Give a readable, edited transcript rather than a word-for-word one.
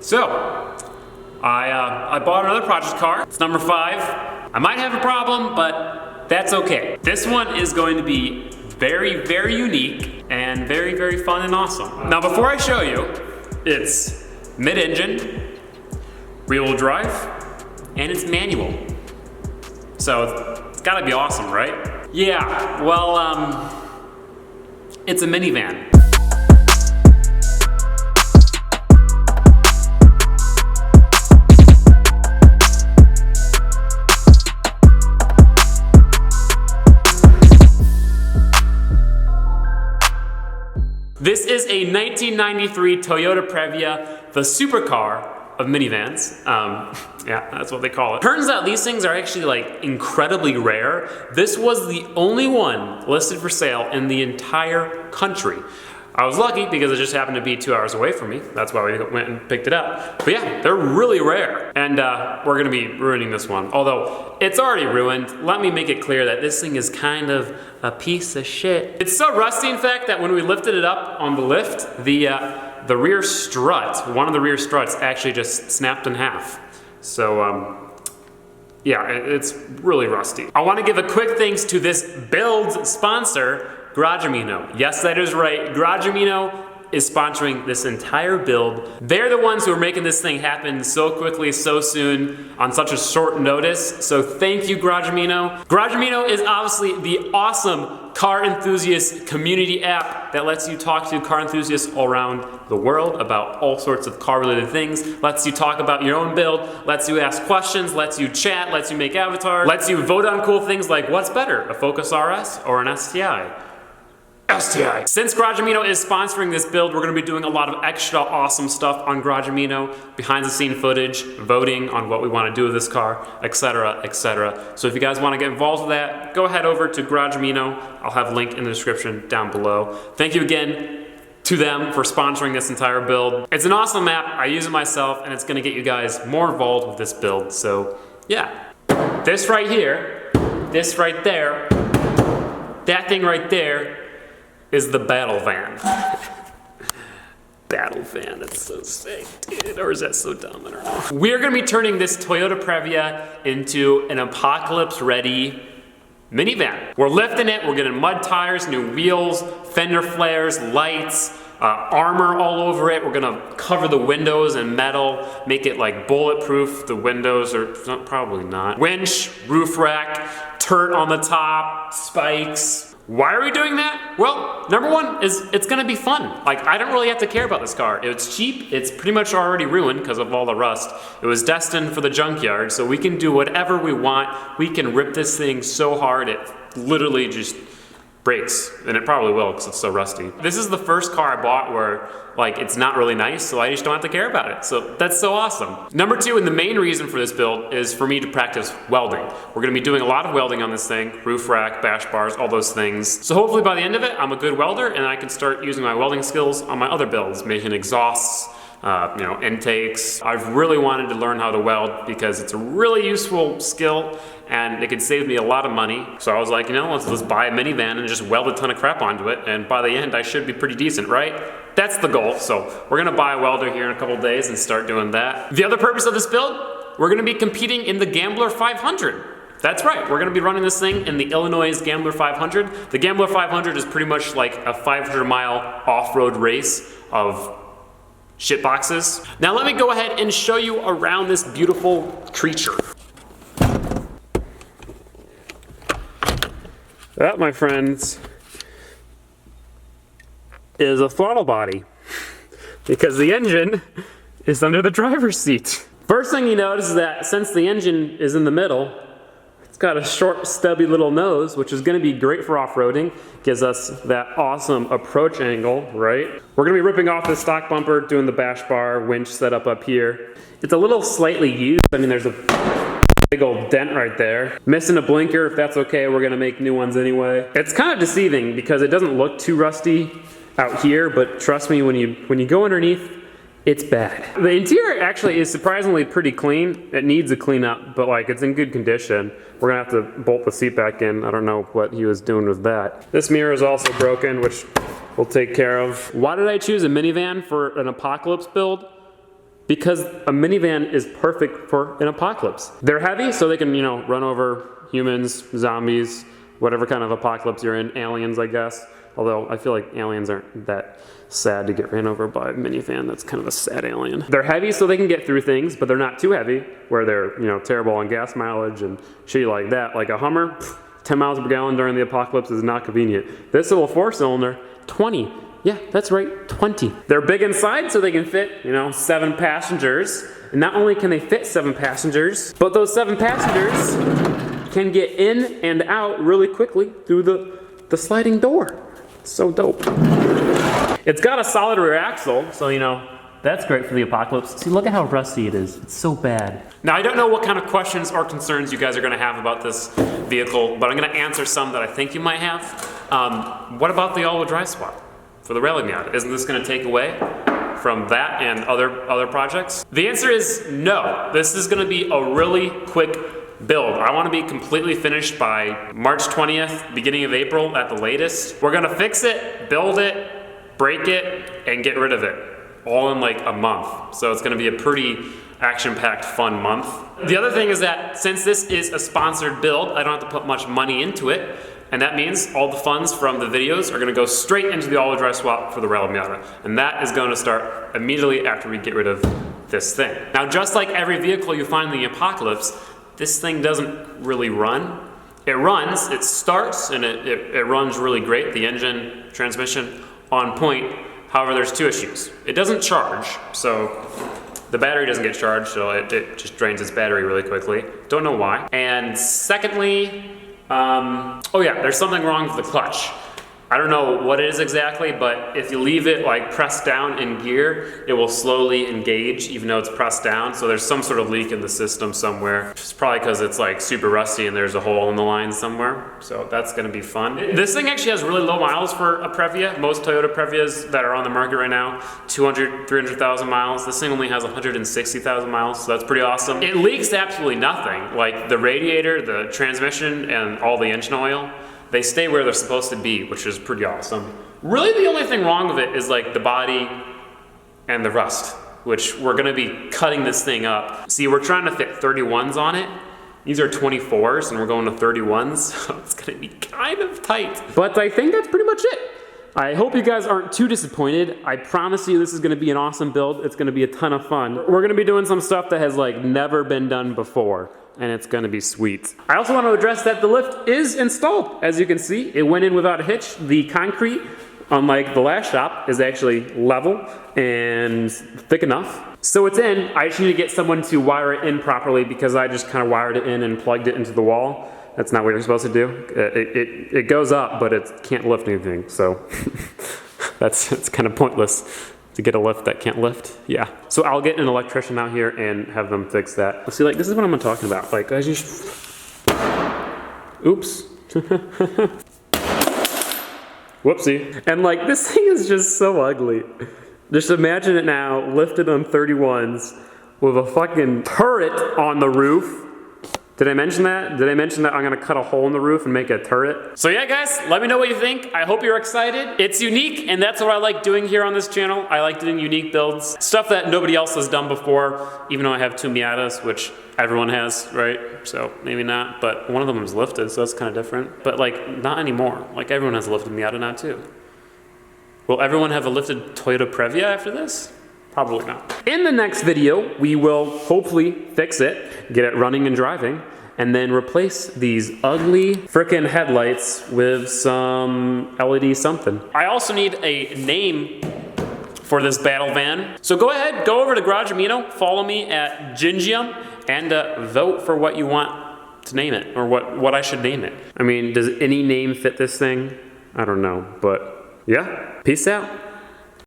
So, I bought another project car. It's number 5. I might have a problem, but that's okay. This one is going to be very, very unique and very, very fun and awesome. Now, before I show you, it's mid-engine, rear-wheel drive, and it's manual. So it's gotta be awesome, right? Yeah, well, it's a minivan. This is a 1993 Toyota Previa, the supercar of minivans. Yeah, that's what they call it. Turns out these things are actually like incredibly rare. This was the only one listed for sale in the entire country. I was lucky because it just happened to be 2 hours away from me. That's why we went and picked it up. But yeah, they're really rare. And we're gonna be ruining this one. Although it's already ruined, let me make it clear that this thing is kind of a piece of shit. It's so rusty, in fact, that when we lifted it up on the lift, the rear strut, one of the rear struts actually just snapped in half. So, yeah, it's really rusty. I wanna give a quick thanks to this build sponsor, Amino. Yes, that is right. Amino is sponsoring this entire build. They're the ones who are making this thing happen so quickly, so soon, on such a short notice. So thank you, Amino. Amino is obviously the awesome car enthusiast community app that lets you talk to car enthusiasts all around the world about all sorts of car-related things, lets you talk about your own build, lets you ask questions, lets you chat, lets you make avatars, lets you vote on cool things like what's better, a Focus RS or an STI? STI. Since Amino is sponsoring this build, we're going to be doing a lot of extra awesome stuff on Amino, behind the scene footage, voting on what we want to do with this car, etc., etc. So if you guys want to get involved with that, go ahead over to Amino. I'll have a link in the description down below. Thank you again to them for sponsoring this entire build. It's an awesome app. I use it myself, and it's going to get you guys more involved with this build. So yeah, this right here, this right there, that thing right there is the battle van. Battle van, that's so sick, dude. Or is that so dumb? I don't know. We're gonna be turning this Toyota Previa into an apocalypse-ready minivan. We're lifting it, we're getting mud tires, new wheels, fender flares, lights, armor all over it. We're gonna cover the windows in metal, make it like bulletproof. The windows are probably not. Winch, roof rack, turret on the top, spikes. Why are we doing that? Well, number one is it's gonna be fun. Like, I don't really have to care about this car. It's cheap, it's pretty much already ruined because of all the rust. It was destined for the junkyard, so we can do whatever we want. We can rip this thing so hard it literally just breaks, and it probably will because it's so rusty. This is the first car I bought where like it's not really nice, so I just don't have to care about it. So that's so awesome. Number two, and the main reason for this build is for me to practice welding. We're gonna be doing a lot of welding on this thing, roof rack, bash bars, all those things. So hopefully by the end of it, I'm a good welder and I can start using my welding skills on my other builds, making exhausts, you know, intakes. I've really wanted to learn how to weld because it's a really useful skill and it could save me a lot of money. So I was like, you know, let's buy a minivan and just weld a ton of crap onto it, and by the end I should be pretty decent, right? That's the goal. So we're gonna buy a welder here in a couple days and start doing that. The other purpose of this build, we're gonna be competing in the Gambler 500. That's right, we're gonna be running this thing in the Illinois Gambler 500. The Gambler 500 is pretty much like a 500-mile off-road race of shit boxes. Now let me go ahead and show you around this beautiful creature. That, my friends, is a throttle body because the engine is under the driver's seat. First thing you notice is that since the engine is in the middle, it's got a short, stubby little nose, which is gonna be great for off-roading. Gives us that awesome approach angle, right? We're gonna be ripping off the stock bumper, doing the bash bar, winch setup up here. It's a little slightly used. I mean, there's a big old dent right there. Missing a blinker, if that's okay, we're gonna make new ones anyway. It's kind of deceiving because it doesn't look too rusty out here, but trust me, when you go underneath, it's bad. The interior actually is surprisingly pretty clean. It needs a cleanup, but like it's in good condition. We're gonna have to bolt the seat back in. I don't know what he was doing with that. This mirror is also broken, which we'll take care of. Why did I choose a minivan for an apocalypse build? because a minivan is perfect for an apocalypse. They're heavy, so they can, you know, run over humans, zombies, whatever kind of apocalypse you're in, aliens, I guess. Although I feel like aliens aren't that sad to get ran over by a minivan. That's kind of a sad alien. They're heavy, so they can get through things, but they're not too heavy, where they're, you know, terrible on gas mileage and shit like that. Like a Hummer, 10 miles per gallon during the apocalypse is not convenient. This little 4-cylinder, 20. Yeah, that's right, 20. They're big inside, so they can fit, you know, 7 passengers. And not only can they fit 7 passengers, but those 7 passengers can get in and out really quickly through the sliding door. So dope. It's got a solid rear axle, so, you know, that's great for the apocalypse. See, look at how rusty it is. It's so bad. Now, I don't know what kind of questions or concerns you guys are gonna have about this vehicle, but I'm gonna answer some that I think you might have. What about the all-wheel drive swap for the Rally Miata? Isn't this gonna take away from that and other projects? The answer is no. This is gonna be a really quick build. I want to be completely finished by March 20th, beginning of April at the latest. We're gonna fix it, build it, break it, and get rid of it, all in like a month. So it's gonna be a pretty action-packed, fun month. The other thing is that since this is a sponsored build, I don't have to put much money into it, and that means all the funds from the videos are gonna go straight into the all-wheel drive swap for the Rally Miata, and that is gonna start immediately after we get rid of this thing. Now, just like every vehicle you find in the apocalypse, this thing doesn't really run. It runs, it starts, and it runs really great. The engine, transmission, on point. However, there's 2 issues. It doesn't charge, so the battery doesn't get charged, so it just drains its battery really quickly. Don't know why. And secondly, oh yeah, there's something wrong with the clutch. I don't know what it is exactly, but if you leave it like pressed down in gear, it will slowly engage even though it's pressed down. So there's some sort of leak in the system somewhere. It's probably because it's like super rusty and there's a hole in the line somewhere. So that's gonna be fun. This thing actually has really low miles for a Previa. Most Toyota Previas that are on the market right now, 200, 300,000 miles. This thing only has 160,000 miles, so that's pretty awesome. It leaks absolutely nothing. Like the radiator, the transmission, and all the engine oil, they stay where they're supposed to be, which is pretty awesome. Really the only thing wrong with it is like the body and the rust, which we're gonna be cutting this thing up. See, we're trying to fit 31s on it. These are 24s and we're going to 31s, so it's gonna be kind of tight. But I think that's pretty much it. I hope you guys aren't too disappointed. I promise you this is gonna be an awesome build. It's gonna be a ton of fun. We're gonna be doing some stuff that has like never been done before, and it's gonna be sweet. I also want to address that the lift is installed. As you can see, it went in without a hitch. The concrete, unlike the last shop, is actually level and thick enough. So it's in. I just need to get someone to wire it in properly because I just kind of wired it in and plugged it into the wall. That's not what you're supposed to do. It goes up, but it can't lift anything, so it's kind of pointless to get a lift that can't lift. Yeah. So I'll get an electrician out here and have them fix that. See, like, this is what I'm talking about. Like, I just, oops. Whoopsie. And like, this thing is just so ugly. Just imagine it now, lifted on 31s with a fucking turret on the roof. Did I mention that? Did I mention that I'm gonna cut a hole in the roof and make a turret? So yeah, guys, let me know what you think. I hope you're excited. It's unique, and that's what I like doing here on this channel. I like doing unique builds. Stuff that nobody else has done before, even though I have 2 Miatas, which everyone has, right? So maybe not, but one of them was lifted, so that's kind of different. But like, not anymore. Like, everyone has a lifted Miata now too. Will everyone have a lifted Toyota Previa after this? Probably not. In the next video, we will hopefully fix it, get it running and driving, and then replace these ugly frickin' headlights with some LED something. I also need a name for this battle van. So go ahead, go over to Garage Amino, follow me at Gingium, and vote for what you want to name it, or what I should name it. I mean, does any name fit this thing? I don't know, but yeah, peace out.